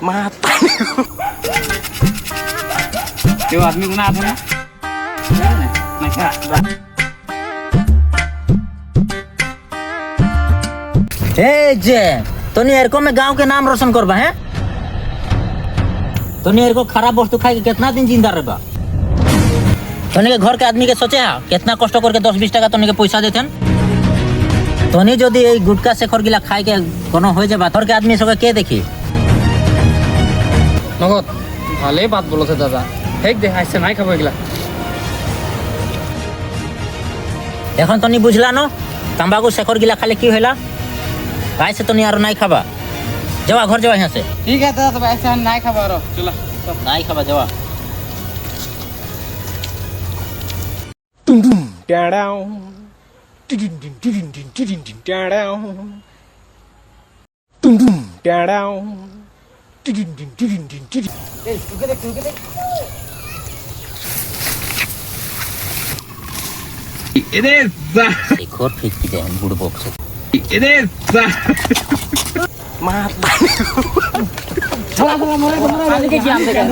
mata. Điều mình cũng làm thôi á. Này cả. जे तोनी एरको में गांव के नाम रोशन करबा है। तोनी एरको खराब वस्तु खाई के कितना दिन जिंदा रहबा। तोनी के घर के आदमी के सोचे हा कितना कष्ट करके 10-20 टका तोनी के पैसा देथन। तोनी जदि এই गुटका शेखर गिला खाई के कोनो हो जाबा घर के आदमी सबके के देखी। নগদ ভালোই বাদ বলেছে দাদা হেক দে আইসে নাই খাবো এগুলা এখন তনি বুঝলা ন तंबाकू शेखर गिला खाले की होला काहे से तोनी आरो নাই खाबा जावा घर जावा यहां से ঠিক আছে দাদা তবে আইসে নাই খাবো আর চলা নাই खाबा जावा Down. Down. এই তুকে দেখ शेखर फेंक की दे बुड़ बॉक्स Mata. চলা চলা মরে মরে কি আনতে গেল